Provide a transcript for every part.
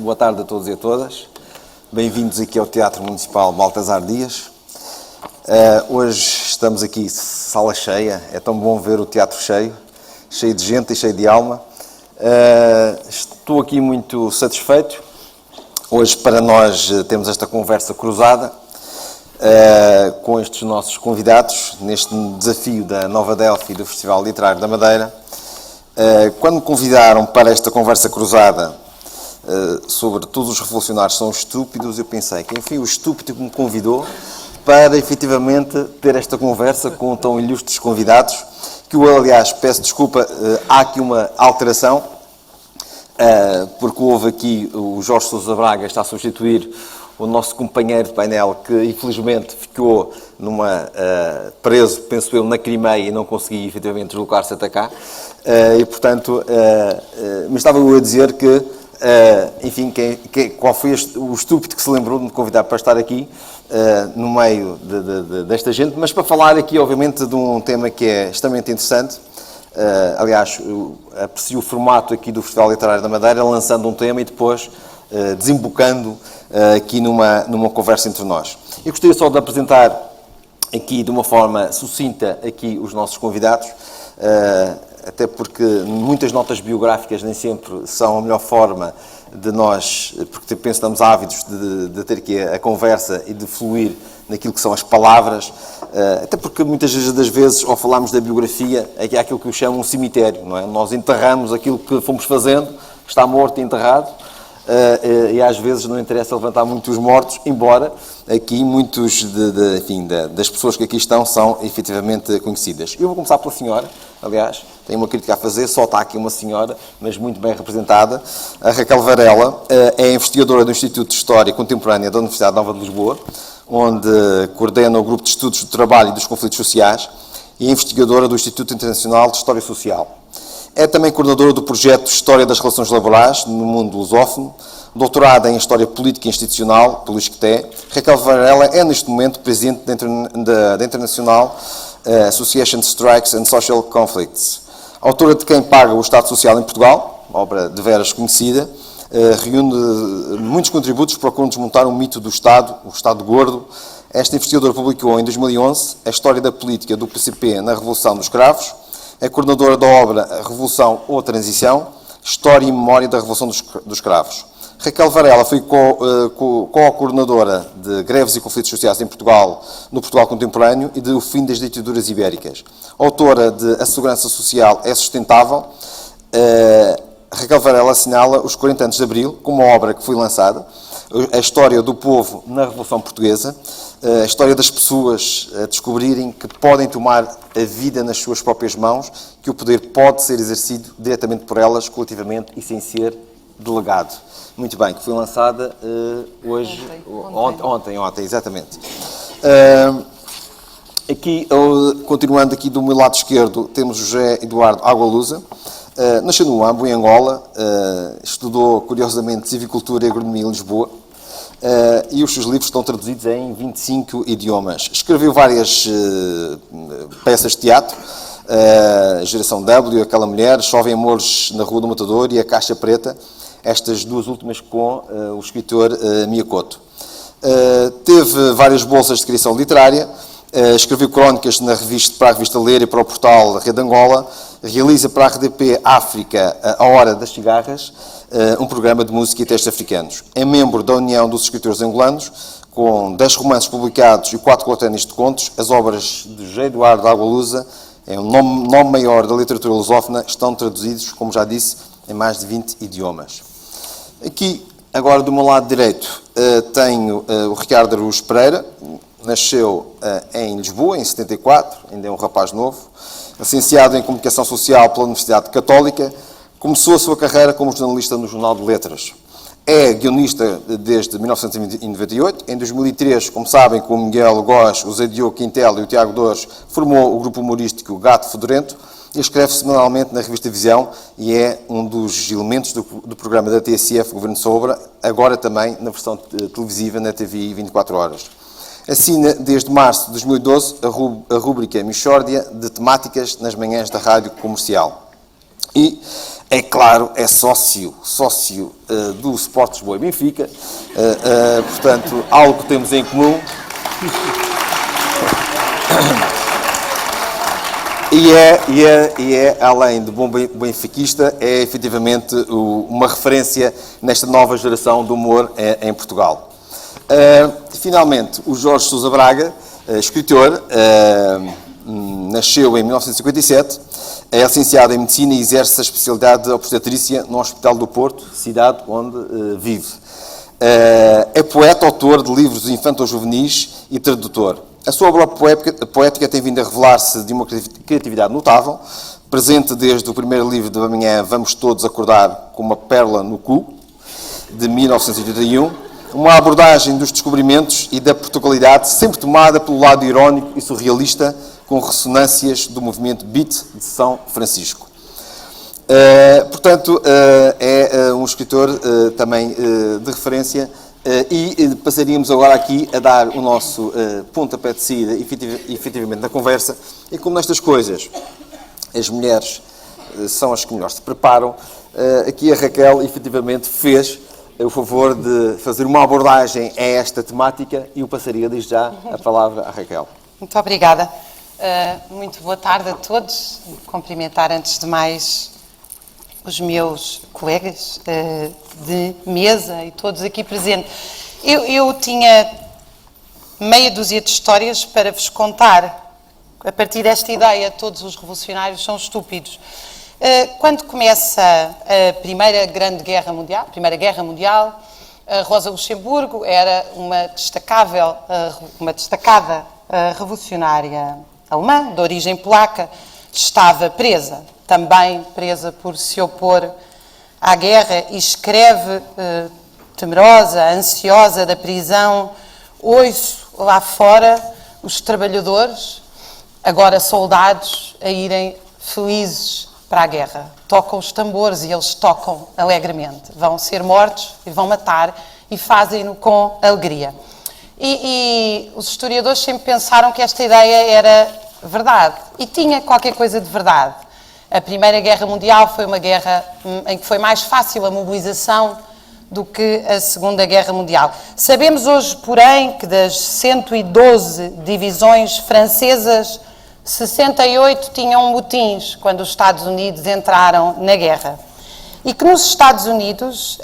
Boa tarde a todos e a todas. Bem-vindos aqui ao Teatro Municipal Baltasar Dias. Hoje estamos aqui, sala cheia. É tão bom ver o teatro cheio de gente e cheio de alma. Estou aqui muito satisfeito. Hoje, para nós, temos esta conversa cruzada com estes nossos convidados, neste desafio da Nova Delphi e do Festival Literário da Madeira. Quando me convidaram para esta conversa cruzada sobre todos os revolucionários são estúpidos, eu pensei que, enfim, o estúpido que me convidou para, efetivamente, ter esta conversa com tão ilustres convidados, que eu, aliás, peço desculpa, há aqui uma alteração, porque houve aqui, o Jorge Sousa Braga está a substituir o nosso companheiro de painel, que infelizmente ficou preso, penso eu, na Crimeia e não conseguia efetivamente deslocar-se até cá. E, portanto, me estava eu a dizer que, enfim, qual foi o estúpido que se lembrou de me convidar para estar aqui, no meio desta gente, mas para falar aqui, obviamente, de um tema que é extremamente interessante. Aliás, aprecio o formato aqui do Festival Literário da Madeira, lançando um tema e depois desembocando aqui numa conversa entre nós. Eu gostaria só de apresentar aqui de uma forma sucinta aqui os nossos convidados, até porque muitas notas biográficas nem sempre são a melhor forma de nós, porque penso que estamos ávidos de ter aqui a conversa e de fluir naquilo que são as palavras, até porque muitas das vezes, ao falarmos da biografia, é aquilo que eu chamo um cemitério, não é? Nós enterramos aquilo que fomos fazendo, está morto e enterrado, e às vezes não interessa levantar muitos mortos, embora aqui muitos das pessoas que aqui estão são efetivamente conhecidas. Eu vou começar pela senhora, aliás, tenho uma crítica a fazer, só está aqui uma senhora, mas muito bem representada. A Raquel Varela é investigadora do Instituto de História Contemporânea da Universidade Nova de Lisboa, onde coordena o Grupo de Estudos do Trabalho e dos Conflitos Sociais, e é investigadora do Instituto Internacional de História Social. É também coordenadora do projeto História das Relações Laborais no Mundo Lusófono, doutorada em História Política e Institucional pelo ISCTE. Raquel Varela é, neste momento, presidente da International Association of Strikes and Social Conflicts. Autora de Quem Paga o Estado Social em Portugal, obra de veras conhecida, reúne muitos contributos para desmontar o mito do Estado, o Estado gordo. Esta investigadora publicou em 2011 a História da Política do PCP na Revolução dos Cravos. É coordenadora da obra A Revolução ou Transição, História e Memória da Revolução dos Cravos. Raquel Varela foi co-coordenadora de Greves e Conflitos Sociais em Portugal, no Portugal Contemporâneo e do Fim das Ditaduras Ibéricas. Autora de A Segurança Social é Sustentável. Raquel Varela assinala os 40 anos de Abril, como uma obra que foi lançada, a história do povo na Revolução Portuguesa, a história das pessoas a descobrirem que podem tomar a vida nas suas próprias mãos, que o poder pode ser exercido diretamente por elas, coletivamente e sem ser delegado. Muito bem, que foi lançada hoje, ontem, exatamente. Aqui, continuando aqui do meu lado esquerdo, temos José Eduardo Agualusa. Nasceu no Huambo, em Angola, estudou, curiosamente, Civicultura e Agronomia em Lisboa, e os seus livros estão traduzidos em 25 idiomas. Escreveu várias peças de teatro, Geração W, Aquela Mulher, Chovem Amores na Rua do Matador e A Caixa Preta, estas duas últimas com o escritor Miyakoto. Teve várias bolsas de criação literária, escreveu crónicas para a revista Ler e para o portal Rede Angola, realiza para a RDP África A Hora das Cigarras, um programa de música e textos africanos. É membro da União dos Escritores Angolanos, com 10 romances publicados e 4 coletâneas de contos. As obras de José Eduardo Agualusa, é um nome maior da literatura lusófona, estão traduzidos, como já disse, em mais de 20 idiomas. Aqui, agora do meu lado direito, tenho o Ricardo Araújo Pereira. Nasceu em Lisboa, em 74, ainda é um rapaz novo. Licenciado em Comunicação Social pela Universidade Católica, começou a sua carreira como jornalista no Jornal de Letras. É guionista desde 1998. Em 2003, como sabem, com o Miguel Góes, o Zé Diogo Quintela e o Tiago Dores, formou o grupo humorístico Gato Fedorento e escreve semanalmente na revista Visão e é um dos elementos do programa da TSF Governo Sombra, agora também na versão televisiva na TVI 24 horas. Assina desde março de 2012 a rúbrica Mixórdia de temáticas nas manhãs da Rádio Comercial. E é claro, é sócio do Sport Lisboa e Benfica, portanto, algo que temos em comum. E é, além de bom benfiquista, é efetivamente uma referência nesta nova geração do humor em Portugal. Finalmente, o Jorge Sousa Braga, escritor, nasceu em 1957, é licenciado em Medicina e exerce a especialidade de obstetrícia no Hospital do Porto, cidade onde vive. É poeta, autor de livros infanto-juvenis e tradutor. A sua obra poética tem vindo a revelar-se de uma criatividade notável, presente desde o primeiro livro de Amanhã Vamos Todos Acordar com uma Pérola no Cu, de 1981, uma abordagem dos descobrimentos e da Portugalidade sempre tomada pelo lado irónico e surrealista, com ressonâncias do movimento Beat de São Francisco. Portanto, é um escritor também de referência e passaríamos agora aqui a dar o nosso pontapé de saída, efetivamente, na conversa. E como nestas coisas as mulheres são as que melhor se preparam, aqui a Raquel efetivamente fez o favor de fazer uma abordagem a esta temática e eu passaria desde já a palavra à Raquel. Muito obrigada. Muito boa tarde a todos. Cumprimentar antes de mais os meus colegas de mesa e todos aqui presentes. Eu tinha meia dúzia de histórias para vos contar. A partir desta ideia, todos os revolucionários são estúpidos. Quando começa a Primeira Grande Guerra Mundial, Primeira Guerra Mundial, a Rosa Luxemburgo era uma destacada revolucionária alemã, de origem polaca, estava presa, também presa por se opor à guerra, e escreve, temerosa, ansiosa da prisão: ouço lá fora os trabalhadores, agora soldados, a irem felizes para a guerra. Tocam os tambores e eles tocam alegremente. Vão ser mortos e vão matar e fazem-no com alegria. E os historiadores sempre pensaram que esta ideia era verdade. E tinha qualquer coisa de verdade. A Primeira Guerra Mundial foi uma guerra em que foi mais fácil a mobilização do que a Segunda Guerra Mundial. Sabemos hoje, porém, que das 112 divisões francesas, 68 tinham motins quando os Estados Unidos entraram na guerra. E que nos Estados Unidos,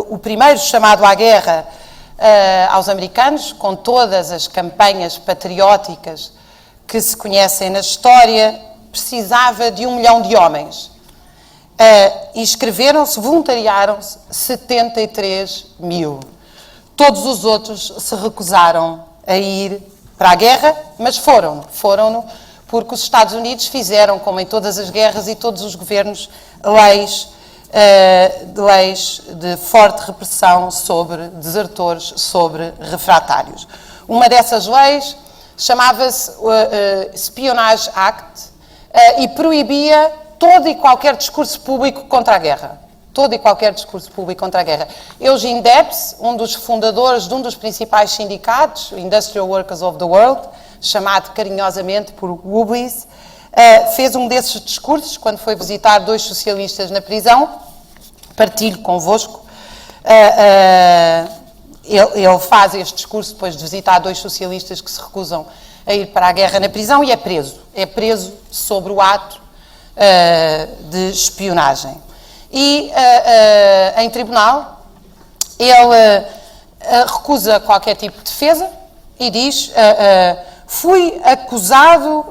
o primeiro chamado à guerra aos americanos, com todas as campanhas patrióticas que se conhecem na história, precisava de 1 milhão de homens. Inscreveram-se, voluntariaram-se 73 mil. Todos os outros se recusaram a ir para a guerra, mas foram-no, porque os Estados Unidos fizeram, como em todas as guerras e todos os governos, leis de forte repressão sobre desertores, sobre refratários. Uma dessas leis chamava-se Espionage Act e proibia todo e qualquer discurso público contra a guerra. Todo e qualquer discurso público contra a guerra. Eugene Debs, um dos fundadores de um dos principais sindicatos, o Industrial Workers of the World, chamado carinhosamente por Wobblies, fez um desses discursos quando foi visitar 2 socialistas na prisão. Partilho convosco. Ele faz este discurso depois de visitar 2 socialistas que se recusam a ir para a guerra na prisão e é preso. É preso sobre o ato de espionagem. E em tribunal ele recusa qualquer tipo de defesa e diz: fui acusado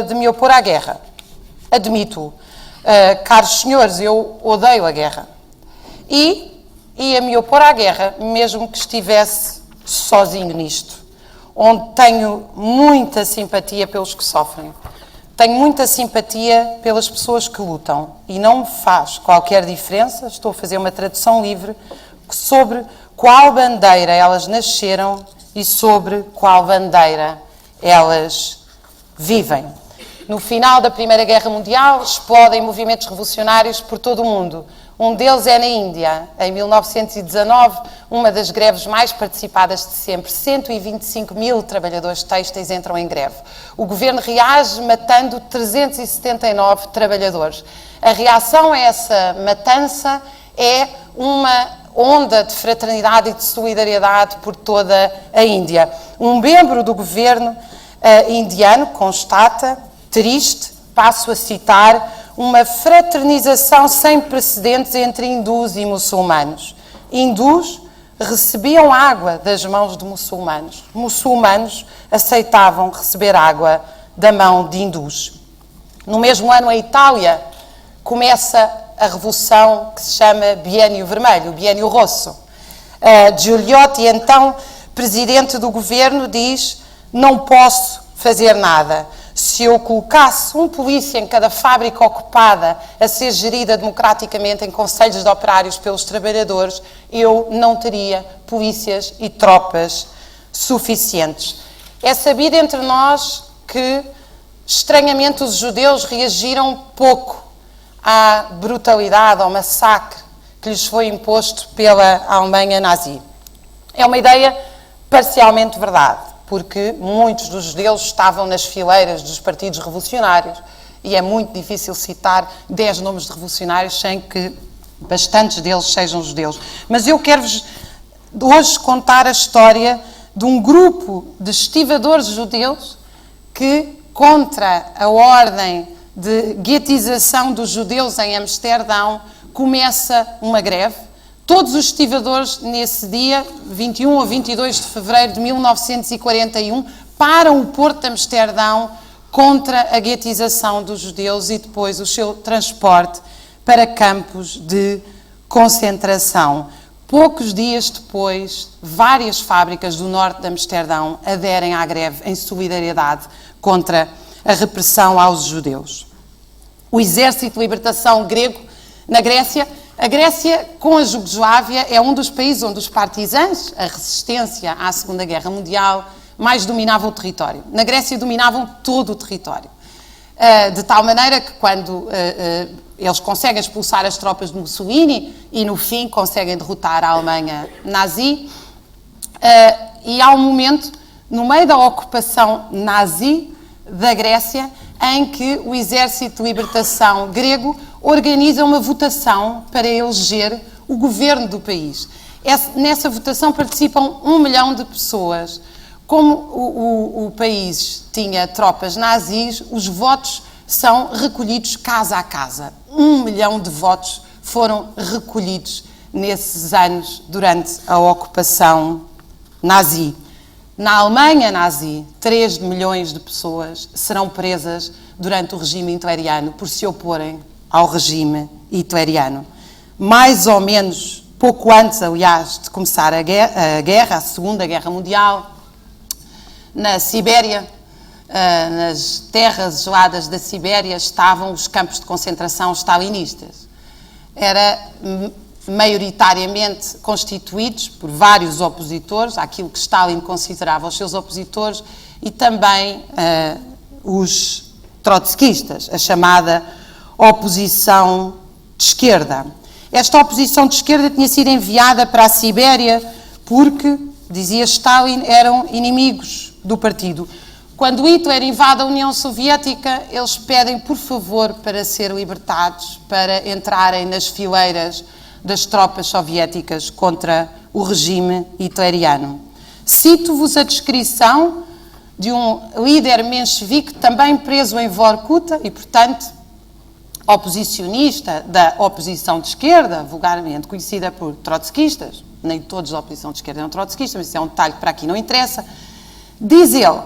de me opor à guerra. Admito-o. Caros senhores, eu odeio a guerra. E ia me opor à guerra, mesmo que estivesse sozinho nisto, onde tenho muita simpatia pelos que sofrem. Tenho muita simpatia pelas pessoas que lutam e não me faz qualquer diferença, estou a fazer uma tradução livre, sobre qual bandeira elas nasceram e sobre qual bandeira elas vivem. No final da Primeira Guerra Mundial, explodem movimentos revolucionários por todo o mundo. Um deles é na Índia. Em 1919, uma das greves mais participadas de sempre. 125 mil trabalhadores têxteis entram em greve. O governo reage matando 379 trabalhadores. A reação a essa matança é uma onda de fraternidade e de solidariedade por toda a Índia. Um membro do governo indiano constata, triste, passo a citar, uma fraternização sem precedentes entre hindus e muçulmanos. Hindus recebiam água das mãos de muçulmanos. Muçulmanos aceitavam receber água da mão de hindus. No mesmo ano, a Itália começa a revolução que se chama Biênio Vermelho, Biênio Rosso. Giuliotti, então presidente do governo, diz: não posso fazer nada. Se eu colocasse um polícia em cada fábrica ocupada a ser gerida democraticamente em conselhos de operários pelos trabalhadores, eu não teria polícias e tropas suficientes. É sabido entre nós que, estranhamente, os judeus reagiram pouco à brutalidade, ao massacre que lhes foi imposto pela Alemanha nazi. É uma ideia parcialmente verdade, porque muitos dos judeus estavam nas fileiras dos partidos revolucionários e é muito difícil citar 10 nomes de revolucionários sem que bastantes deles sejam judeus. Mas eu quero-vos hoje contar a história de um grupo de estivadores judeus que, contra a ordem de guetização dos judeus em Amsterdão, começa uma greve. Todos os estivadores, nesse dia, 21 ou 22 de fevereiro de 1941, param o porto de Amsterdão contra a guetização dos judeus e depois o seu transporte para campos de concentração. Poucos dias depois, várias fábricas do norte de Amsterdão aderem à greve em solidariedade contra a repressão aos judeus. O Exército de Libertação grego, na Grécia, a Grécia, com a Jugoslávia, é um dos países onde os partisãs, a resistência à Segunda Guerra Mundial, mais dominavam o território. Na Grécia dominavam todo o território. De tal maneira que quando eles conseguem expulsar as tropas de Mussolini e, no fim, conseguem derrotar a Alemanha nazi, e há um momento, no meio da ocupação nazi da Grécia, em que o Exército de Libertação grego organiza uma votação para eleger o governo do país. Nessa votação participam 1 milhão de pessoas. Como o país tinha tropas nazis, os votos são recolhidos casa a casa. 1 milhão de votos foram recolhidos nesses anos durante a ocupação nazi. Na Alemanha nazi, 3 milhões de pessoas serão presas durante o regime hitleriano por se oporem ao regime hitleriano. Mais ou menos, pouco antes, aliás, de começar a guerra, a Segunda Guerra Mundial, na Sibéria, nas terras geladas da Sibéria, estavam os campos de concentração stalinistas. Era maioritariamente constituídos por vários opositores, àquilo que Stalin considerava os seus opositores, e também os trotskistas, a chamada oposição de esquerda. Esta oposição de esquerda tinha sido enviada para a Sibéria porque, dizia Stalin, eram inimigos do partido. Quando Hitler invade a União Soviética, eles pedem, por favor, para ser libertados, para entrarem nas fileiras das tropas soviéticas contra o regime hitleriano. Cito-vos a descrição de um líder menchevique também preso em Vorkuta e, portanto, oposicionista da oposição de esquerda, vulgarmente conhecida por trotskistas. Nem todos da oposição de esquerda eram trotskistas, mas isso é um detalhe que para aqui não interessa. Diz ele,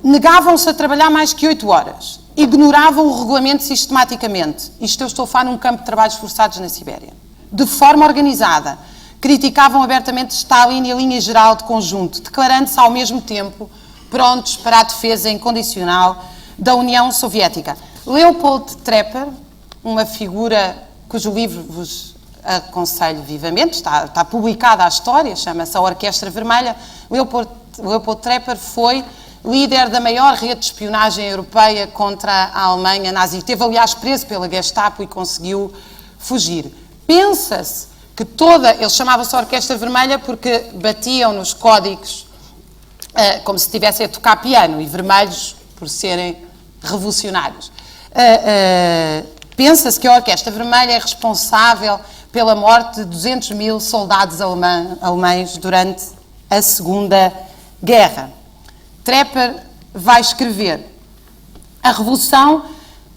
negavam-se a trabalhar mais que 8 horas. Ignoravam o regulamento sistematicamente. Isto eu estou a falar num campo de trabalhos forçados na Sibéria. De forma organizada. Criticavam abertamente Stalin e a linha geral de conjunto, declarando-se ao mesmo tempo prontos para a defesa incondicional da União Soviética. Leopold Trepper, uma figura cujo livro vos aconselho vivamente, está publicada a história, chama-se A Orquestra Vermelha. Leopold Trepper foi líder da maior rede de espionagem europeia contra a Alemanha nazi. Esteve, aliás, preso pela Gestapo e conseguiu fugir. Pensa-se que eles chamavam-se Orquestra Vermelha porque batiam nos códigos como se estivessem a tocar piano, e vermelhos por serem revolucionários. Pensa-se que a Orquestra Vermelha é responsável pela morte de 200 mil soldados alemães durante a Segunda Guerra. Trepper vai escrever. A Revolução,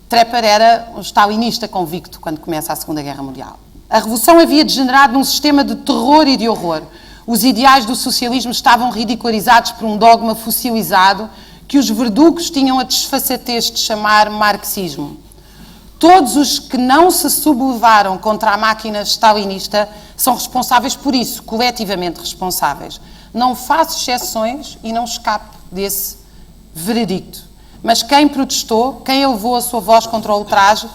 Trepper era um stalinista convicto quando começa a Segunda Guerra Mundial. A Revolução havia degenerado num sistema de terror e de horror. Os ideais do socialismo estavam ridicularizados por um dogma fossilizado que os verdugos tinham a desfaçatez de chamar marxismo. Todos os que não se sublevaram contra a máquina stalinista são responsáveis por isso, coletivamente responsáveis. Não faço exceções e não escapo desse veredicto. Mas quem protestou, quem elevou a sua voz contra o ultraje,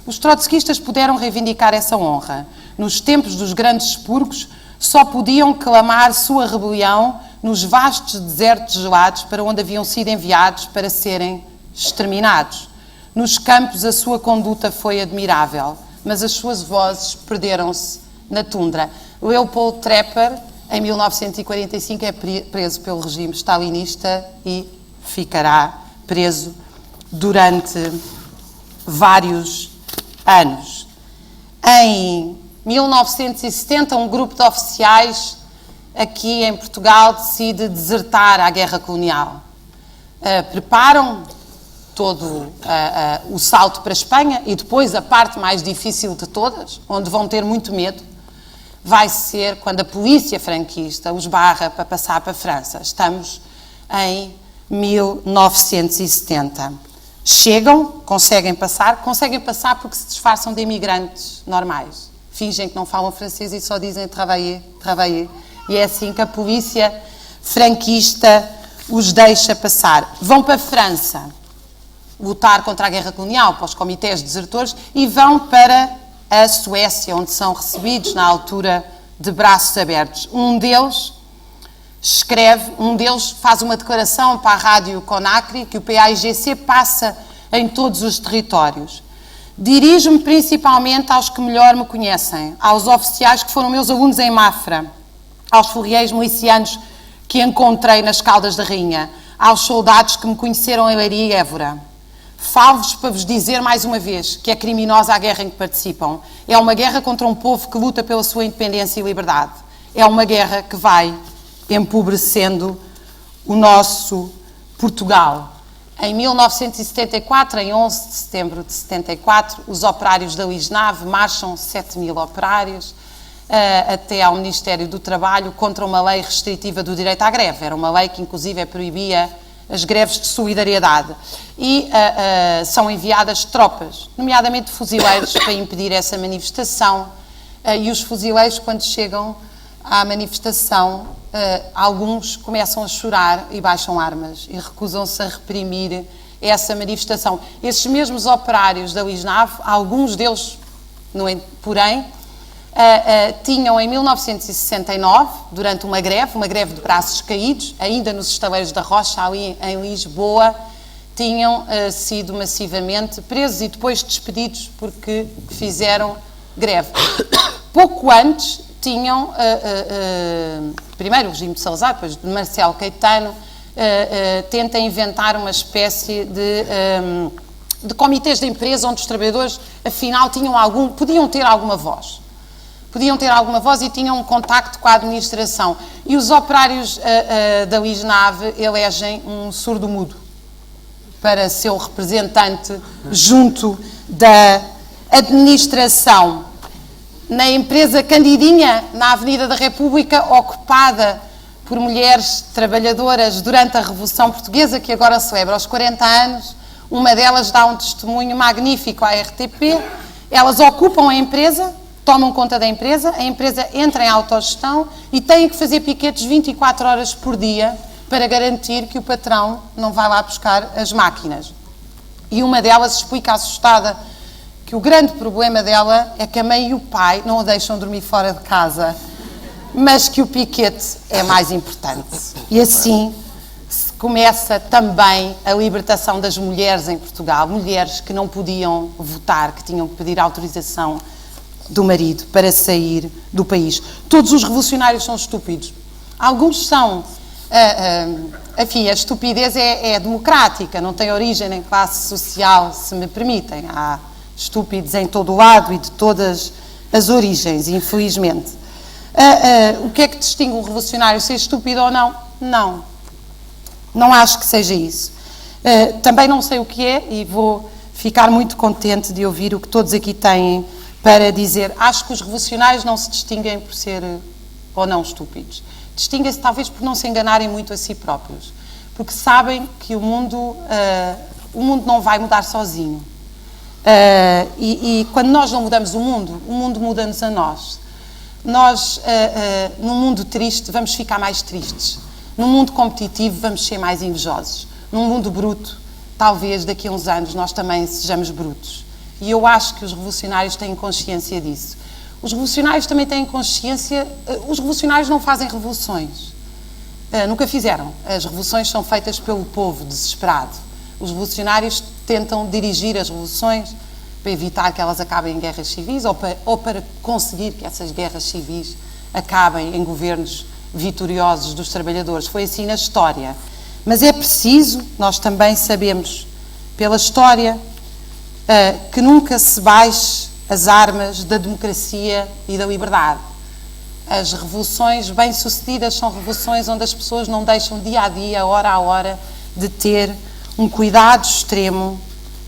os trotskistas puderam reivindicar essa honra. Nos tempos dos grandes expurgos, só podiam clamar sua rebelião nos vastos desertos gelados para onde haviam sido enviados para serem exterminados. Nos campos a sua conduta foi admirável, mas as suas vozes perderam-se na tundra. Leopold Trepper, em 1945, é preso pelo regime stalinista e ficará preso durante vários anos. Em 1970, um grupo de oficiais aqui em Portugal decide desertar à guerra colonial. Preparam todo o salto para a Espanha e depois a parte mais difícil de todas, onde vão ter muito medo, vai ser quando a polícia franquista os barra para passar para a França. Estamos em 1970. Chegam, conseguem passar porque se disfarçam de imigrantes normais. Fingem que não falam francês e só dizem travailler, travailler. E é assim que a polícia franquista os deixa passar. Vão para a França lutar contra a guerra colonial, para os comitês desertores, e vão para a Suécia, onde são recebidos na altura de braços abertos. Um deles faz uma declaração para a rádio Conakry que o PAIGC passa em todos os territórios. Dirijo-me principalmente aos que melhor me conhecem, aos oficiais que foram meus alunos em Mafra, aos furrieiros milicianos que encontrei nas Caldas da Rainha, aos soldados que me conheceram em Leiria e Évora. Falo-vos para vos dizer mais uma vez que é criminosa a guerra em que participam. É uma guerra contra um povo que luta pela sua independência e liberdade. É uma guerra que vai empobrecendo o nosso Portugal. Em 1974, em 11 de setembro de 74, os operários da Lisnave marcham 7.000 operários até ao Ministério do Trabalho contra uma lei restritiva do direito à greve. Era uma lei que, inclusive, proibia as greves de solidariedade. E são enviadas tropas, nomeadamente fuzileiros, para impedir essa manifestação. E os fuzileiros, quando chegam à manifestação, alguns começam a chorar e baixam armas e recusam-se a reprimir essa manifestação. Esses mesmos operários da Lisnave, alguns deles, porém, tinham em 1969, durante uma greve de braços caídos, ainda nos estaleiros da Rocha, ali em Lisboa, tinham sido massivamente presos e depois despedidos porque fizeram greve. Pouco antes tinham, primeiro o regime de Salazar, depois de Marcelo Caetano, tenta inventar uma espécie de comitês de empresa onde os trabalhadores, afinal, podiam ter alguma voz. E tinham um contacto com a administração. E os operários da Lisnave elegem um surdo-mudo para seu representante junto da administração. Na empresa Candidinha, na Avenida da República, ocupada por mulheres trabalhadoras durante a Revolução Portuguesa, que agora celebra os 40 anos, uma delas dá um testemunho magnífico à RTP. Elas ocupam a empresa, tomam conta da empresa, a empresa entra em autogestão e têm que fazer piquetes 24 horas por dia para garantir que o patrão não vai lá buscar as máquinas. E uma delas explica assustada que o grande problema dela é que a mãe e o pai não a deixam dormir fora de casa, mas que o piquete é mais importante. E assim, começa também a libertação das mulheres em Portugal, mulheres que não podiam votar, que tinham que pedir autorização do marido para sair do país. Todos os revolucionários são estúpidos. Alguns são. Enfim, a estupidez é democrática, não tem origem em classe social, se me permitem. Há estúpidos em todo o lado e de todas as origens, infelizmente. O que é que distingue um revolucionário, ser estúpido ou não? Não. Não acho que seja isso. Também não sei o que é e vou ficar muito contente de ouvir o que todos aqui têm para dizer. Acho que os revolucionários não se distinguem por ser ou não estúpidos. Distinguem-se talvez por não se enganarem muito a si próprios. Porque sabem que o mundo não vai mudar sozinho. E quando nós não mudamos o mundo muda-nos a nós. Nós, num mundo triste, vamos ficar mais tristes. Num mundo competitivo, vamos ser mais invejosos. Num mundo bruto, talvez daqui a uns anos nós também sejamos brutos. E eu acho que os revolucionários têm consciência disso. Os revolucionários também têm consciência... Os revolucionários não fazem revoluções. Nunca fizeram. As revoluções são feitas pelo povo desesperado. Os revolucionários tentam dirigir as revoluções para evitar que elas acabem em guerras civis ou para conseguir que essas guerras civis acabem em governos vitoriosos dos trabalhadores. Foi assim na história. Mas é preciso, nós também sabemos pela história, que nunca se baixe as armas da democracia e da liberdade. As revoluções bem-sucedidas são revoluções onde as pessoas não deixam dia a dia, hora a hora, de ter um cuidado extremo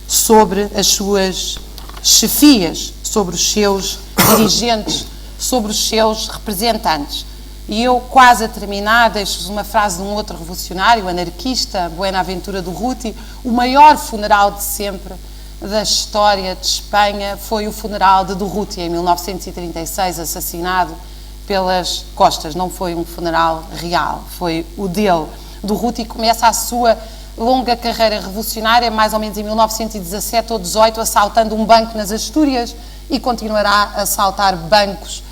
sobre as suas chefias, sobre os seus dirigentes, sobre os seus representantes. E eu, quase a terminar, deixo-vos uma frase de um outro revolucionário, anarquista, Buenaventura Durruti: o maior funeral de sempre da história de Espanha foi o funeral de Durruti, em 1936, assassinado pelas costas. Não foi um funeral real, foi o dele. Durruti começa a sua longa carreira revolucionária, mais ou menos em 1917 ou 18, assaltando um banco nas Astúrias, e continuará a assaltar bancos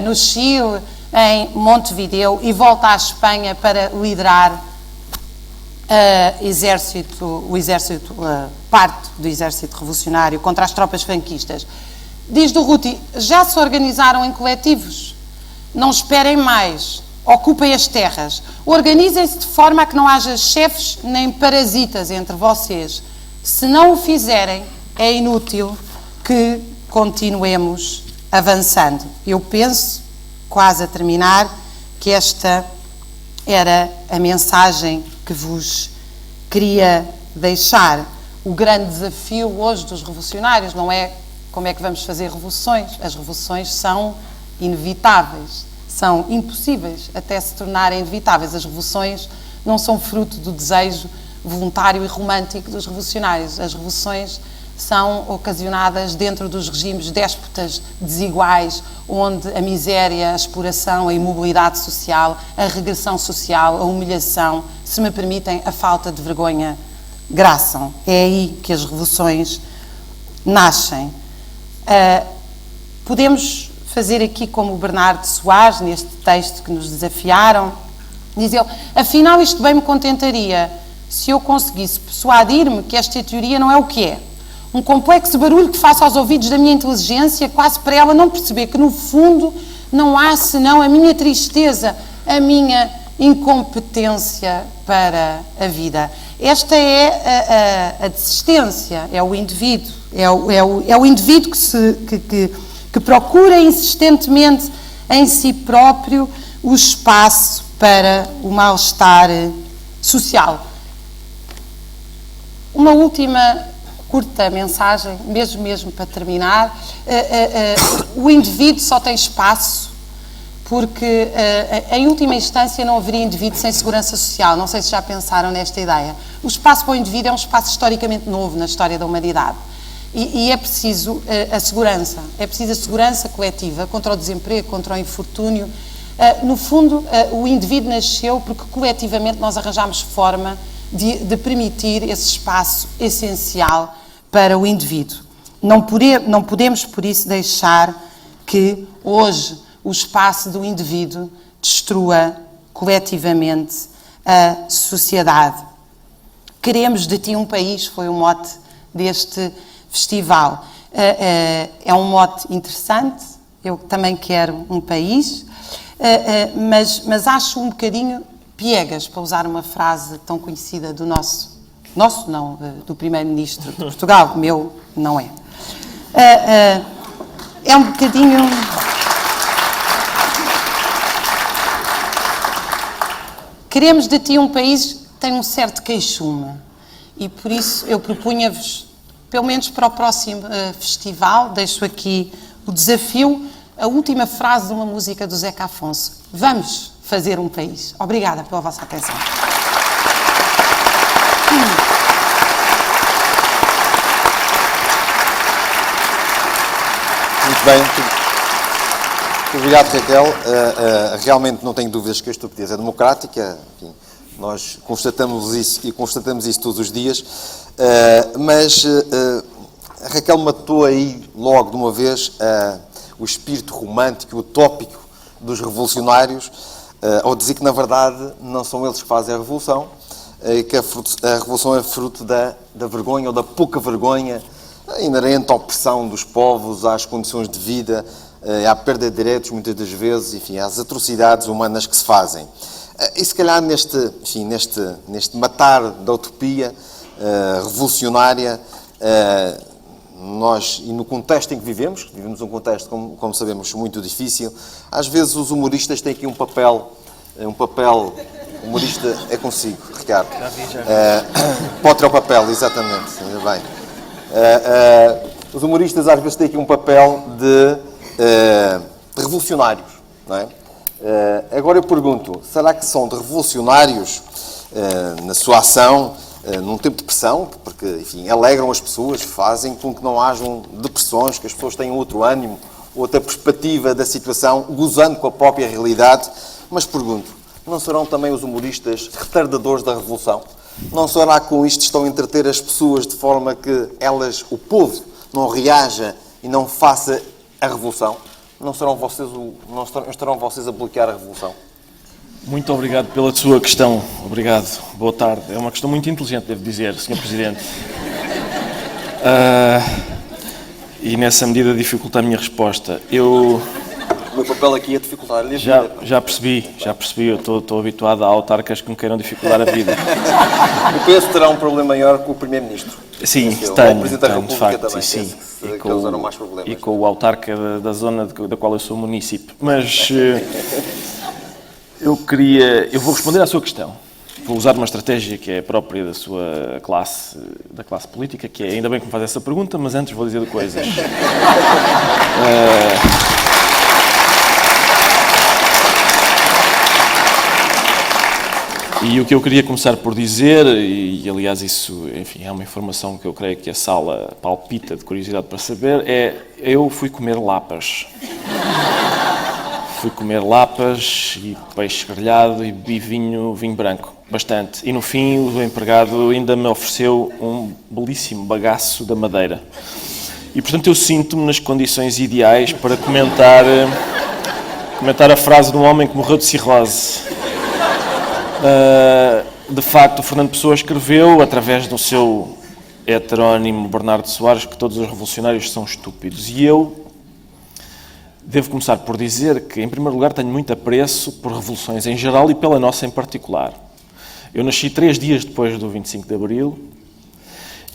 no Chile, em Montevideo, e volta à Espanha para liderar parte do exército revolucionário contra as tropas franquistas. Diz Durruti: já se organizaram em coletivos? Não esperem mais. Ocupem as terras. Organizem-se de forma a que não haja chefes nem parasitas entre vocês. Se não o fizerem, é inútil que continuemos avançando. Eu penso, quase a terminar, que esta era a mensagem que vos queria deixar. O grande desafio hoje dos revolucionários não é como é que vamos fazer revoluções. As revoluções são inevitáveis, são impossíveis até se tornarem inevitáveis. As revoluções não são fruto do desejo voluntário e romântico dos revolucionários. As revoluções são ocasionadas dentro dos regimes déspotas desiguais, onde a miséria, a exploração, a imobilidade social, a regressão social, a humilhação, se me permitem, a falta de vergonha, graçam. É aí que as revoluções nascem. Podemos fazer aqui como o Bernardo Soares, neste texto que nos desafiaram, diz ele: afinal isto bem me contentaria se eu conseguisse persuadir-me que esta teoria não é o que é. Um complexo barulho que faça aos ouvidos da minha inteligência, quase para ela não perceber que, no fundo, não há senão a minha tristeza, a minha incompetência para a vida. Esta é a desistência, é o indivíduo. É o indivíduo que procura insistentemente em si próprio o espaço para o mal-estar social. Uma última curta mensagem, mesmo para terminar. O indivíduo só tem espaço porque, em última instância, não haveria indivíduo sem segurança social. Não sei se já pensaram nesta ideia. O espaço para o indivíduo é um espaço historicamente novo na história da humanidade. E é preciso a segurança. É preciso a segurança coletiva contra o desemprego, contra o infortúnio. No fundo, o indivíduo nasceu porque coletivamente nós arranjámos forma de permitir esse espaço essencial para o indivíduo. Não podemos, por isso, deixar que hoje o espaço do indivíduo destrua coletivamente a sociedade. Queremos de ti um país, foi o mote deste festival. É um mote interessante, eu também quero um país, mas acho um bocadinho piegas, para usar uma frase tão conhecida do do Primeiro-Ministro de Portugal, meu não é. É um bocadinho... Queremos de ti um país que tem um certo queixume e por isso eu propunha-vos, pelo menos para o próximo festival, deixo aqui o desafio, a última frase de uma música do Zeca Afonso. Vamos fazer um país. Obrigada pela vossa atenção. Muito bem. Muito obrigado, Raquel. Realmente não tenho dúvidas que a estupidez é democrática. Enfim, nós constatamos isso todos os dias. Mas a Raquel matou aí, logo de uma vez, o espírito romântico, utópico dos revolucionários, ao dizer que, na verdade, não são eles que fazem a revolução, que a revolução é fruto da vergonha ou da pouca vergonha inerente à opressão dos povos, às condições de vida, à perda de direitos, muitas das vezes, enfim, às atrocidades humanas que se fazem. E se calhar neste matar da utopia revolucionária, nós, e no contexto em que vivemos um contexto, como sabemos, muito difícil, às vezes os humoristas têm aqui um papel humorista é consigo, Ricardo. Pode ter o papel, exatamente, ainda bem. Os humoristas às vezes têm aqui um papel de revolucionários, não é? Agora eu pergunto, será que são de revolucionários na sua ação, num tempo de pressão, porque, enfim, alegram as pessoas, fazem com que não hajam depressões, que as pessoas tenham outro ânimo, outra perspectiva da situação, gozando com a própria realidade, mas pergunto, não serão também os humoristas retardadores da revolução? Não será que com isto estão a entreter as pessoas de forma que o povo, não reaja e não faça a revolução? Não estarão vocês a bloquear a revolução? Muito obrigado pela sua questão. Obrigado. Boa tarde. É uma questão muito inteligente, devo dizer, Sr. Presidente. E nessa medida dificulta a minha resposta. O meu papel aqui é dificultar a vida. Já percebi. Eu estou habituado a autarcas que me queiram dificultar a vida. O PS terá um problema maior com o Primeiro-Ministro. Sim, tenho, de facto, também, sim. Mais problemas. E com o autarca da zona da qual eu sou munícipe. Mas eu vou responder à sua questão. Vou usar uma estratégia que é própria da sua classe, da classe política, que é, ainda bem que me faz essa pergunta, mas antes vou dizer coisas. E o que eu queria começar por dizer, e aliás isso, enfim, é uma informação que eu creio que a sala palpita de curiosidade para saber, eu fui comer lapas. Fui comer lapas e peixe grelhado e bebi vinho branco, bastante. E no fim o empregado ainda me ofereceu um belíssimo bagaço da Madeira. E portanto eu sinto-me nas condições ideais para comentar a frase de um homem que morreu de cirrose. De facto, o Fernando Pessoa escreveu, através do seu heterónimo Bernardo Soares, que todos os revolucionários são estúpidos. E eu devo começar por dizer que, em primeiro lugar, tenho muito apreço por revoluções em geral e pela nossa em particular. Eu nasci 3 dias depois do 25 de Abril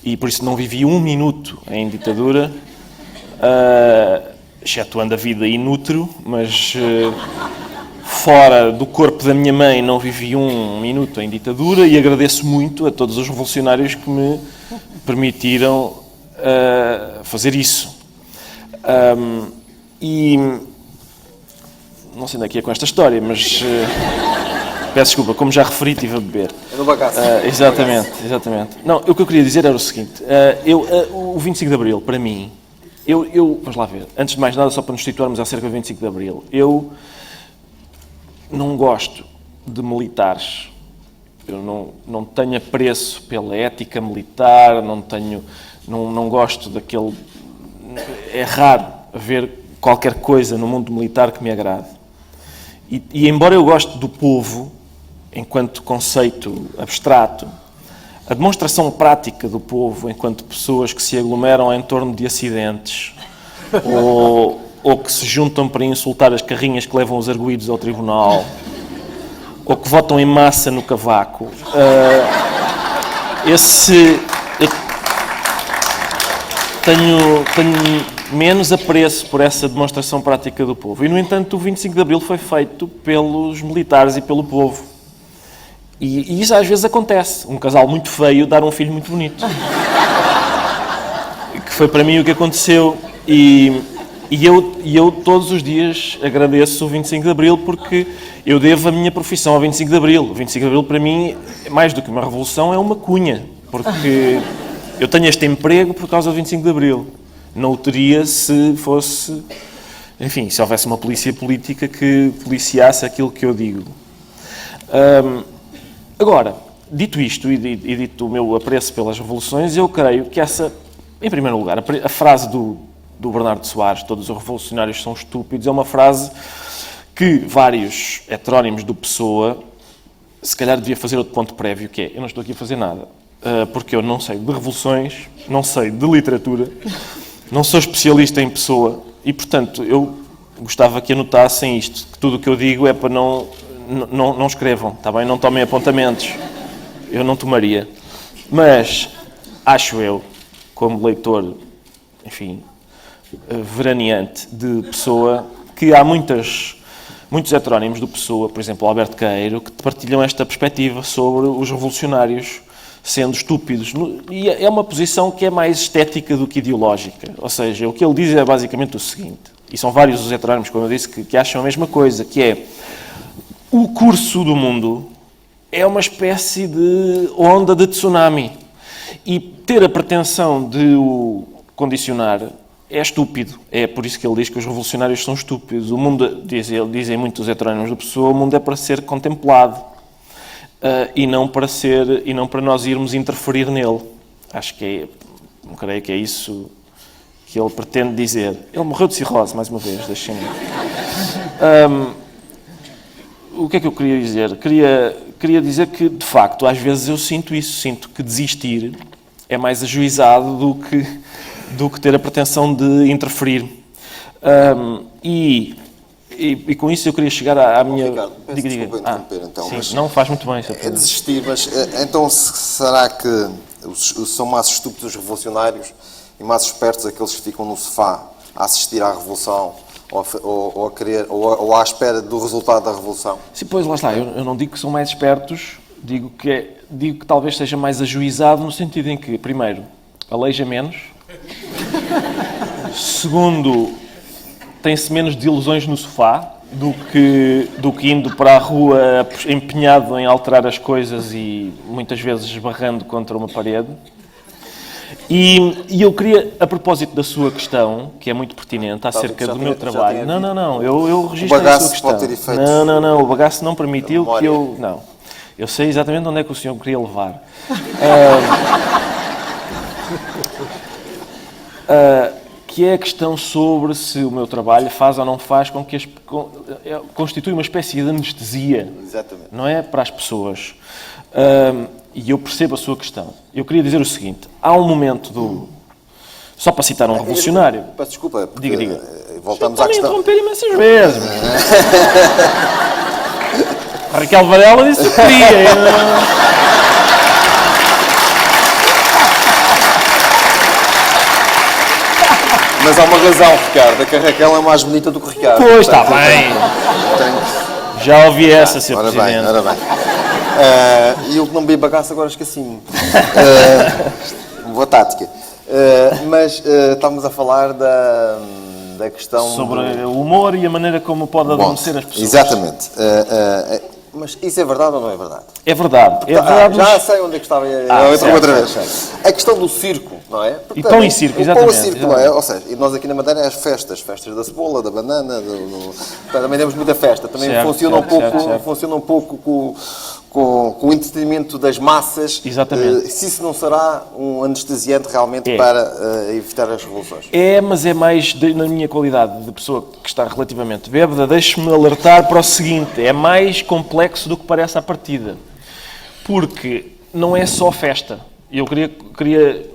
e, por isso, não vivi um minuto em ditadura, excetuando a vida inútero, mas fora do corpo da minha mãe não vivi um minuto em ditadura e agradeço muito a todos os revolucionários que me permitiram fazer isso. E não sei onde é que é com esta história, mas peço desculpa, como já referi, estive a beber. É no bagaço. Exatamente. Não, o que eu queria dizer era o seguinte, o 25 de Abril, para mim, vamos lá ver, antes de mais nada, só para nos situarmos acerca do 25 de Abril, eu não gosto de militares, eu não tenho apreço pela ética militar, não gosto daquele... É raro haver qualquer coisa no mundo militar que me agrade. E embora eu goste do povo, enquanto conceito abstrato, a demonstração prática do povo enquanto pessoas que se aglomeram em torno de acidentes ou que se juntam para insultar as carrinhas que levam os arguidos ao tribunal ou que votam em massa no cavaco. Eu tenho menos apreço por essa demonstração prática do povo. E, no entanto, o 25 de Abril foi feito pelos militares e pelo povo. E isso às vezes acontece. Um casal muito feio dar um filho muito bonito. Que foi para mim o que aconteceu. E eu todos os dias agradeço o 25 de Abril porque eu devo a minha profissão ao 25 de Abril. O 25 de Abril para mim, mais do que uma revolução, é uma cunha. Porque eu tenho este emprego por causa do 25 de Abril. Não o teria se fosse... Enfim, se houvesse uma polícia política que policiasse aquilo que eu digo. Agora, dito isto e dito o meu apreço pelas revoluções, eu creio que essa, em primeiro lugar, a frase do Bernardo Soares, todos os revolucionários são estúpidos, é uma frase que vários heterónimos do Pessoa, se calhar devia fazer outro ponto prévio, que é, eu não estou aqui a fazer nada, porque eu não sei de revoluções, não sei de literatura, não sou especialista em Pessoa e, portanto, eu gostava que anotassem isto, que tudo o que eu digo é para não escrevam, está bem? Não tomem apontamentos. Eu não tomaria. Mas acho eu, como leitor, enfim, veraneante de Pessoa, que há muitos heterónimos do Pessoa, por exemplo, Alberto Queiro, que partilham esta perspectiva sobre os revolucionários sendo estúpidos. E é uma posição que é mais estética do que ideológica. Ou seja, o que ele diz é basicamente o seguinte, e são vários os heterónimos, como eu disse, que acham a mesma coisa, que é o curso do mundo é uma espécie de onda de tsunami. E ter a pretensão de o condicionar é estúpido. É por isso que ele diz que os revolucionários são estúpidos. O mundo, dizem muitos heterónimos da Pessoa, o mundo é para ser contemplado e não para nós irmos interferir nele. Creio que é isso que ele pretende dizer. Ele morreu de cirrose, mais uma vez, deixem-me. O que é que eu queria dizer? Queria dizer que, de facto, às vezes eu sinto isso. Sinto que desistir é mais ajuizado do que ter a pretensão de interferir. E com isso eu queria chegar à minha... Ricardo, peço desculpa interromper, então. Sim, mas não faz muito bem. É desistir, mas então será que são mais estúpidos os revolucionários e mais espertos aqueles que ficam no sofá a assistir à revolução ou à espera do resultado da revolução? Sim, pois lá está. Eu não digo que são mais espertos, digo que talvez seja mais ajuizado no sentido em que, primeiro, aleija menos, segundo, tem-se menos de ilusões no sofá do que indo para a rua empenhado em alterar as coisas e muitas vezes esbarrando contra uma parede. E eu queria, a propósito da sua questão, que é muito pertinente, acerca do meu trabalho... Não, eu registro a sua questão. Pode ter efeito. Não, o bagaço não permitiu que eu... Não, eu sei exatamente onde é que o senhor queria levar. Que é a questão sobre se o meu trabalho faz ou não faz com que constitui uma espécie de anestesia. Exatamente. Não é? Para as pessoas. E eu percebo a sua questão. Eu queria dizer o seguinte, há um momento só para citar um revolucionário... Peço desculpa, porque diga. voltamos à questão... interromper imensas vezes. A Raquel Varela disse que queria. Mas há uma razão, Ricardo, é que a Raquel é mais bonita do que o Ricardo. Pois, está bem. Já ouvi essa, Sr. Presidente. Ora bem. E eu que não bebi bagaço agora esqueci-me. Boa tática. Mas estávamos a falar da questão... Sobre o humor e a maneira como pode adormecer as pessoas. Exatamente. Mas isso é verdade ou não é verdade? É verdade. Já sei onde é que estava. Outra vez. A questão do circo, não é? Porque e pão e circo, exatamente. Pão e circo, não é? Ou seja, e nós aqui na Madeira é as festas da cebola, da banana, também temos muita festa. Também funciona um pouco com o entretenimento das massas. Exatamente. Se isso não será um anestesiante realmente para evitar as revoluções. Mas é mais, na minha qualidade de pessoa que está relativamente bêbada, deixe-me alertar para o seguinte, é mais complexo do que parece à partida. Porque não é só festa. Eu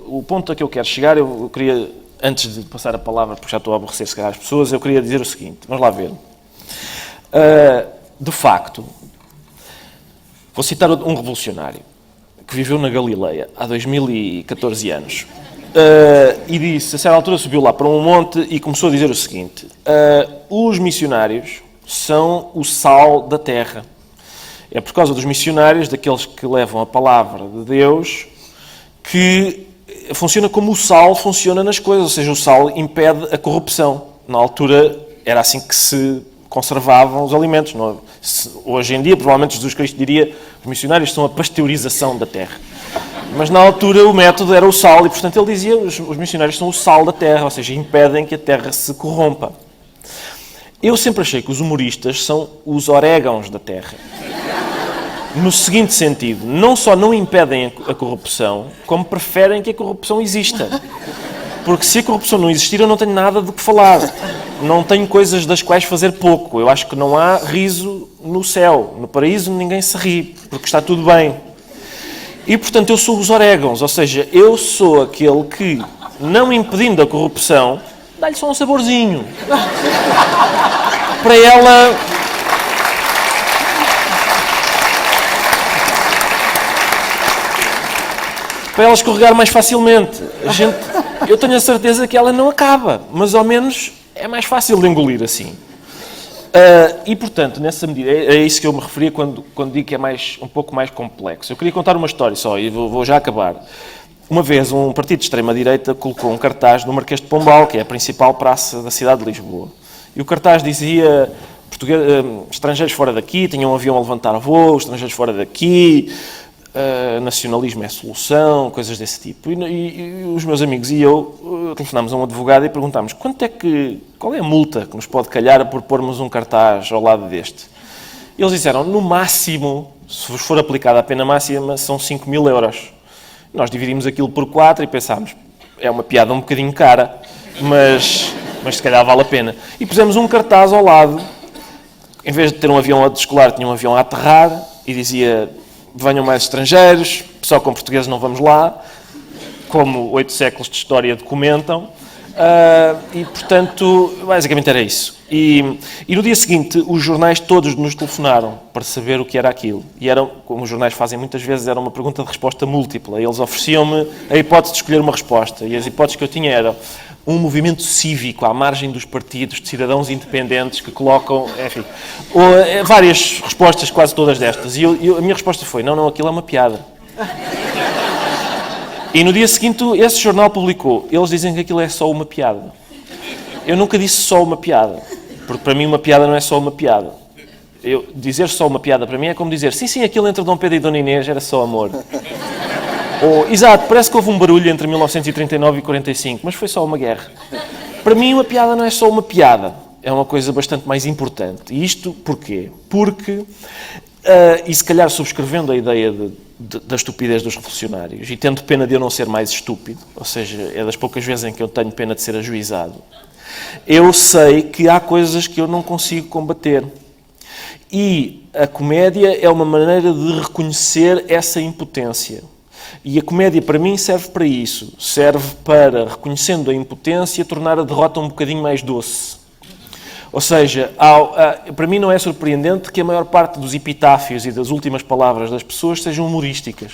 o ponto a que eu quero chegar, eu queria, antes de passar a palavra, porque já estou a aborrecer se calhar as pessoas, eu queria dizer o seguinte, vamos lá ver. De facto, vou citar um revolucionário que viveu na Galileia há 2014 anos. E disse, a certa altura subiu lá para um monte e começou a dizer o seguinte: os missionários são o sal da terra. É por causa dos missionários, daqueles que levam a palavra de Deus, que funciona como o sal funciona nas coisas, ou seja, o sal impede a corrupção. Na altura era assim que se conservavam os alimentos. Hoje em dia, provavelmente Jesus Cristo diria, os missionários são a pasteurização da terra. Mas na altura o método era o sal e, portanto, ele dizia os missionários são o sal da terra, ou seja, impedem que a terra se corrompa. Eu sempre achei que os humoristas são os orégãos da terra. No seguinte sentido, não só não impedem a corrupção, como preferem que a corrupção exista. Porque se a corrupção não existir, eu não tenho nada do que falar. Não tenho coisas das quais fazer pouco. Eu acho que não há riso no céu. No paraíso ninguém se ri, porque está tudo bem. E, portanto, eu sou os orégãos, ou seja, eu sou aquele que, não impedindo a corrupção, dá-lhe só um saborzinho. Para ela... para ela escorregar mais facilmente. Eu tenho a certeza que ela não acaba, mas ao menos é mais fácil de engolir assim. E, portanto, nessa medida, é isso que eu me referia quando digo que é um pouco mais complexo. Eu queria contar uma história só, e vou já acabar. Uma vez, um partido de extrema-direita colocou um cartaz no Marquês de Pombal, que é a principal praça da cidade de Lisboa. E o cartaz dizia, estrangeiros fora daqui, tinha um avião a levantar voo, estrangeiros fora daqui... nacionalismo é solução, coisas desse tipo. E os meus amigos e eu telefonámos a um advogado e perguntámos qual é a multa que nos pode calhar por pormos um cartaz ao lado deste? E eles disseram, no máximo, se vos for aplicada a pena máxima, são 5.000 euros. Nós dividimos aquilo por 4 e pensámos, é uma piada um bocadinho cara, mas se calhar vale a pena. E pusemos um cartaz ao lado, em vez de ter um avião a descolar, tinha um avião a aterrar e dizia... venham mais estrangeiros, só com portugueses não vamos lá, como 8 séculos de história documentam, e, portanto, basicamente era isso. E no dia seguinte, os jornais todos nos telefonaram para saber o que era aquilo. E como os jornais fazem muitas vezes, era uma pergunta de resposta múltipla. Eles ofereciam-me a hipótese de escolher uma resposta. E as hipóteses que eu tinha eram um movimento cívico à margem dos partidos, de cidadãos independentes que colocam, enfim, várias respostas, quase todas destas. E a minha resposta foi, não, aquilo é uma piada. E no dia seguinte, esse jornal publicou, eles dizem que aquilo é só uma piada. Eu nunca disse só uma piada, porque para mim uma piada não é só uma piada. Dizer só uma piada para mim é como dizer, sim, aquilo entre Dom Pedro e Dona Inês era só amor. Exato, parece que houve um barulho entre 1939 e 45, mas foi só uma guerra. Para mim, uma piada não é só uma piada, é uma coisa bastante mais importante. E isto porquê? Porque, e se calhar subscrevendo a ideia da estupidez dos revolucionários, e tendo pena de eu não ser mais estúpido, ou seja, é das poucas vezes em que eu tenho pena de ser ajuizado, eu sei que há coisas que eu não consigo combater. E a comédia é uma maneira de reconhecer essa impotência. E a comédia, para mim, serve para isso. Serve para, reconhecendo a impotência, tornar a derrota um bocadinho mais doce. Ou seja, para mim não é surpreendente que a maior parte dos epitáfios e das últimas palavras das pessoas sejam humorísticas.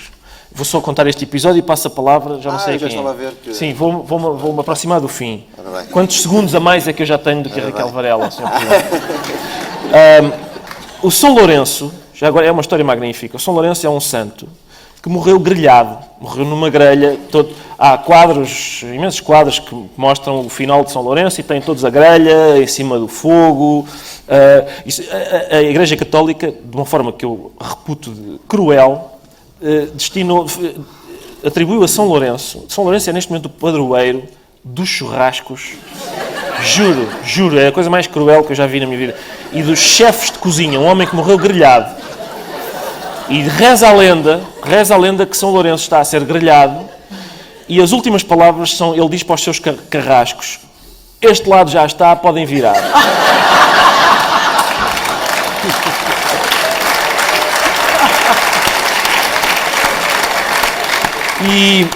Vou só contar este episódio e passo a palavra, já não sei quem é. A ver que... Sim, vou-me aproximar do fim. Quantos segundos a mais é que eu já tenho do que a Raquel Varela? O São Lourenço, já agora é uma história magnífica, o São Lourenço é um santo que morreu grelhado, morreu numa grelha. Há imensos quadros que mostram o final de São Lourenço e têm todos a grelha em cima do fogo. A Igreja Católica, de uma forma que eu reputo de cruel, atribuiu a São Lourenço. São Lourenço é neste momento o padroeiro dos churrascos. Juro, é a coisa mais cruel que eu já vi na minha vida. E dos chefes de cozinha, um homem que morreu grelhado. E reza a lenda que São Lourenço está a ser grelhado, e as últimas palavras são, ele diz para os seus carrascos, este lado já está, podem virar.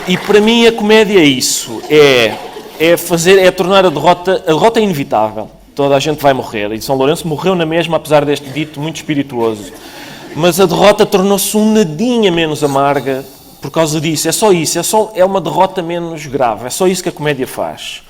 E para mim a comédia é isso, é tornar a derrota é inevitável. Toda a gente vai morrer, e São Lourenço morreu na mesma, apesar deste dito muito espirituoso. Mas a derrota tornou-se um nadinha menos amarga por causa disso. É só isso, é uma derrota menos grave. É só isso que a comédia faz.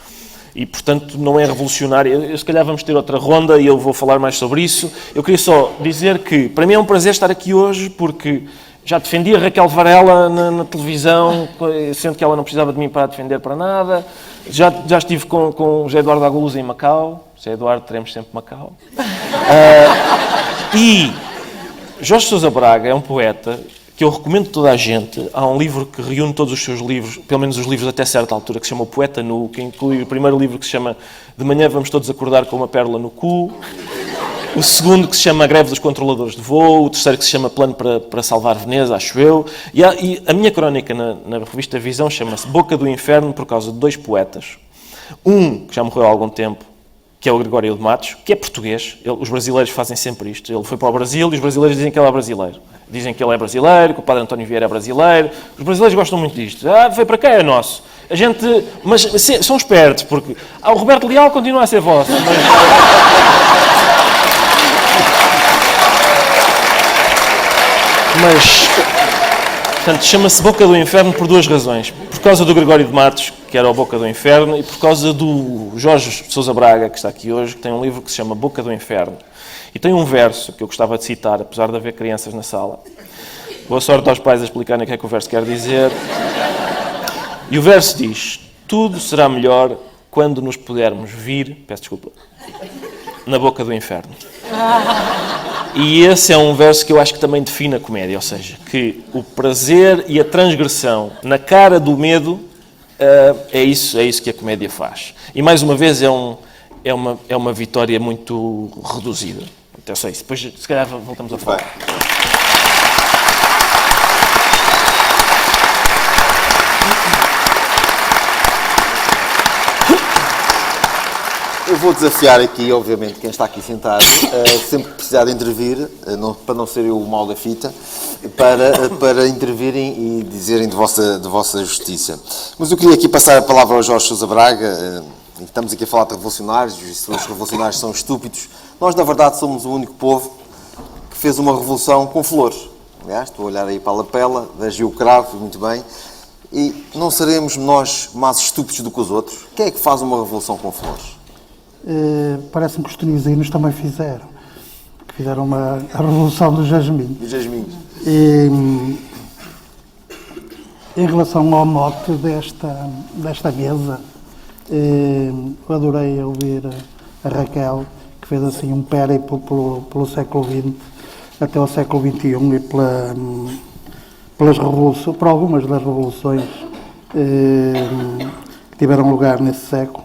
E, portanto, não é revolucionária. Se calhar vamos ter outra ronda e eu vou falar mais sobre isso. Eu queria só dizer que, para mim é um prazer estar aqui hoje, porque já defendi a Raquel Varela na televisão, sendo que ela não precisava de mim para a defender para nada. Já estive com o José Eduardo Agualusa em Macau. José Eduardo, teremos sempre Macau. E Jorge Sousa Braga é um poeta que eu recomendo a toda a gente. Há um livro que reúne todos os seus livros, pelo menos os livros até certa altura, que se chama O Poeta Nu, que inclui o primeiro livro que se chama De Manhã Vamos Todos Acordar com uma Pérola no Cu, o segundo que se chama A Greve dos Controladores de Voo, o terceiro que se chama Plano para Salvar Veneza, acho eu, e a minha crónica na revista Visão chama-se Boca do Inferno, por causa de dois poetas. Um, que já morreu há algum tempo, que é o Gregório de Matos, que é português. Os brasileiros fazem sempre isto. Ele foi para o Brasil e os brasileiros dizem que ele é brasileiro. Dizem que ele é brasileiro, que o Padre António Vieira é brasileiro. Os brasileiros gostam muito disto. Veio para cá, é nosso. A gente... Mas são espertos, porque... o Roberto Leal continua a ser vosso. Mas portanto, chama-se Boca do Inferno por duas razões. Por causa do Gregório de Matos, que era o Boca do Inferno, e por causa do Jorge Sousa Braga, que está aqui hoje, que tem um livro que se chama Boca do Inferno. E tem um verso que eu gostava de citar, apesar de haver crianças na sala. Boa sorte aos pais a explicarem o que é que o verso quer dizer. E o verso diz: tudo será melhor quando nos pudermos vir, peço desculpa, na boca do inferno. E esse é um verso que eu acho que também define a comédia, ou seja, que o prazer e a transgressão na cara do medo é isso que a comédia faz. E mais uma vez é uma vitória muito reduzida. Então é só isso. Depois, se calhar, voltamos a falar. Eu vou desafiar aqui, obviamente, quem está aqui sentado, sempre que precisar de intervir, para não ser eu o mal da fita, para intervirem e dizerem de vossa justiça. Mas eu queria aqui passar a palavra ao Jorge Sousa Braga. Estamos aqui a falar de revolucionários, e se os revolucionários são estúpidos. Nós, na verdade, somos o único povo que fez uma revolução com flores. Aliás, estou a olhar aí para a lapela, vejo o cravo, muito bem. E não seremos nós mais estúpidos do que os outros? Quem é que faz uma revolução com flores? Parece-me que os tunisinos também fizeram. Que fizeram a revolução dos jasmins. Dos jasmins. Em relação ao mote desta mesa, eu adorei ouvir a Raquel, que fez assim um périplo pelo século XX até ao século XXI e por algumas das revoluções que tiveram lugar nesse século.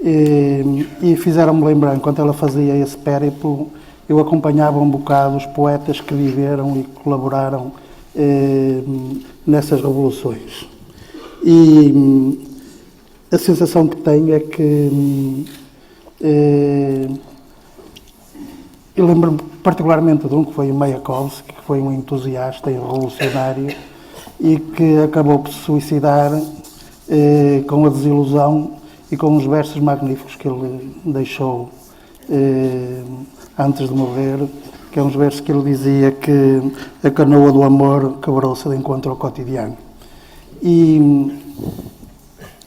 E fizeram-me lembrar, enquanto ela fazia esse périplo, eu acompanhava um bocado os poetas que viveram e colaboraram nessas revoluções. E a sensação que tenho é que eu lembro-me particularmente de um que foi o Mayakovsky, que foi um entusiasta e revolucionário e que acabou por se suicidar com a desilusão e com uns versos magníficos que ele deixou antes de morrer, que é uns versos que ele dizia que a canoa do amor quebrou-se de encontro ao cotidiano. E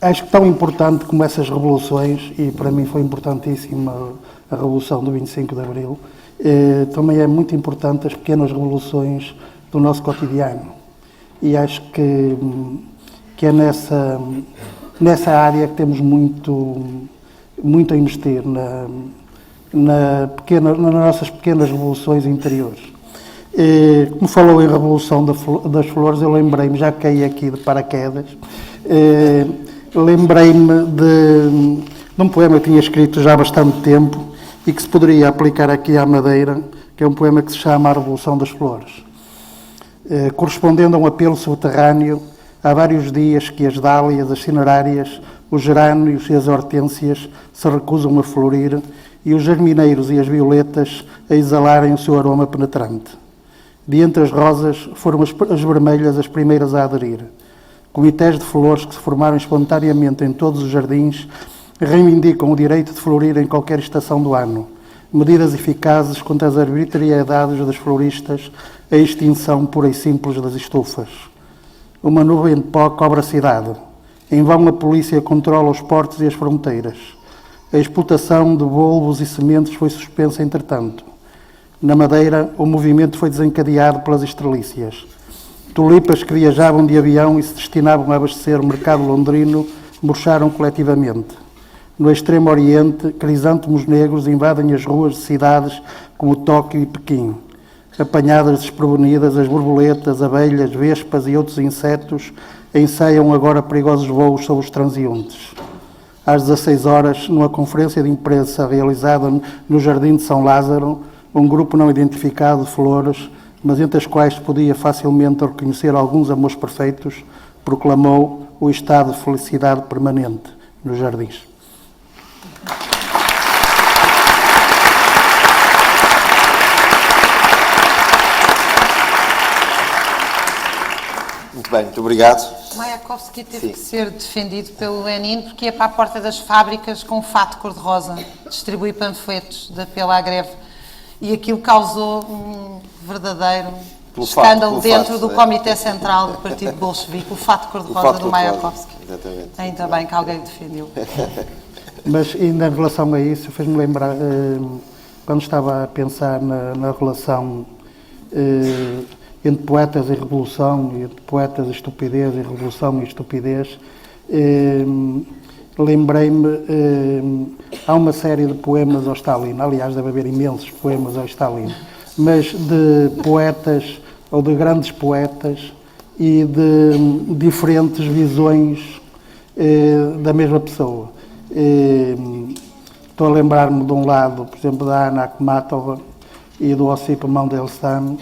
acho que tão importante como essas revoluções, e para mim foi importantíssima a Revolução do 25 de Abril, também é muito importante as pequenas revoluções do nosso cotidiano. E acho que é nessa área que temos muito a investir, nas nossas pequenas revoluções interiores. Como falou em Revolução das Flores, eu lembrei-me, já caí aqui de paraquedas, lembrei-me de um poema que tinha escrito já há bastante tempo e que se poderia aplicar aqui à Madeira, que é um poema que se chama A Revolução das Flores. Correspondendo a um apelo subterrâneo, há vários dias que as dálias, as cinerárias, os gerânios e as hortênsias se recusam a florir e os jarmineiros e as violetas a exalarem o seu aroma penetrante. De entre as rosas foram as vermelhas as primeiras a aderir. Comitês de flores que se formaram espontaneamente em todos os jardins reivindicam o direito de florir em qualquer estação do ano. Medidas eficazes contra as arbitrariedades dos floristas, a extinção pura e simples das estufas. Uma nuvem de pó cobre a cidade. Em vão a polícia controla os portos e as fronteiras. A explotação de bulbos e sementes foi suspensa entretanto. Na Madeira, o movimento foi desencadeado pelas estrelícias. Tulipas que viajavam de avião e se destinavam a abastecer o mercado londrino murcharam coletivamente. No Extremo Oriente, crisântemos negros invadem as ruas de cidades como Tóquio e Pequim. Apanhadas desprevenidas, as borboletas, abelhas, vespas e outros insetos ensaiam agora perigosos voos sobre os transeuntes. Às 16 horas, numa conferência de imprensa realizada no Jardim de São Lázaro, um grupo não identificado de flores, mas entre as quais se podia facilmente reconhecer alguns amores perfeitos, proclamou o estado de felicidade permanente nos jardins. Muito bem, muito obrigado. Mayakovsky teve que ser defendido pelo Lenin porque ia para a porta das fábricas com fato cor-de-rosa, distribuir panfletos de apelo à greve. E aquilo causou um verdadeiro escândalo dentro do Comitê Central do Partido Bolchevique, o fato cor-de-rosa do Mayakovsky. Exatamente. Ainda bem que alguém o defendeu. Mas ainda em relação a isso, fez-me lembrar, quando estava a pensar na relação entre poetas e revolução, e entre poetas e estupidez, e revolução e estupidez, lembrei-me, há uma série de poemas ao Stalin, aliás deve haver imensos poemas ao Stalin, mas de poetas, ou de grandes poetas, e de diferentes visões da mesma pessoa. Estou a lembrar-me de um lado, por exemplo, da Anna Akhmatova e do Ossip Mandelstam,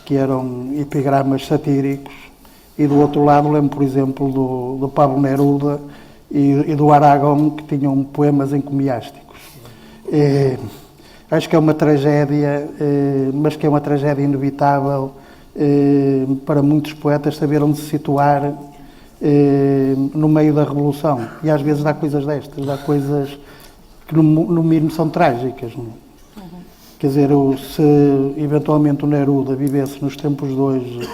que eram epigramas satíricos, e do outro lado lembro, por exemplo, do Pablo Neruda e do Aragão, que tinham poemas encomiásticos. Acho que é uma tragédia, mas que é uma tragédia inevitável para muitos poetas saber onde se situar no meio da revolução. E às vezes dá coisas destas, dá coisas que no mínimo são trágicas. Não é? Quer dizer, se eventualmente o Neruda vivesse nos tempos de hoje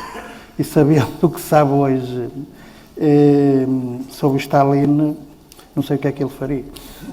e sabendo o que sabe hoje sobre Stalin, não sei o que é que ele faria.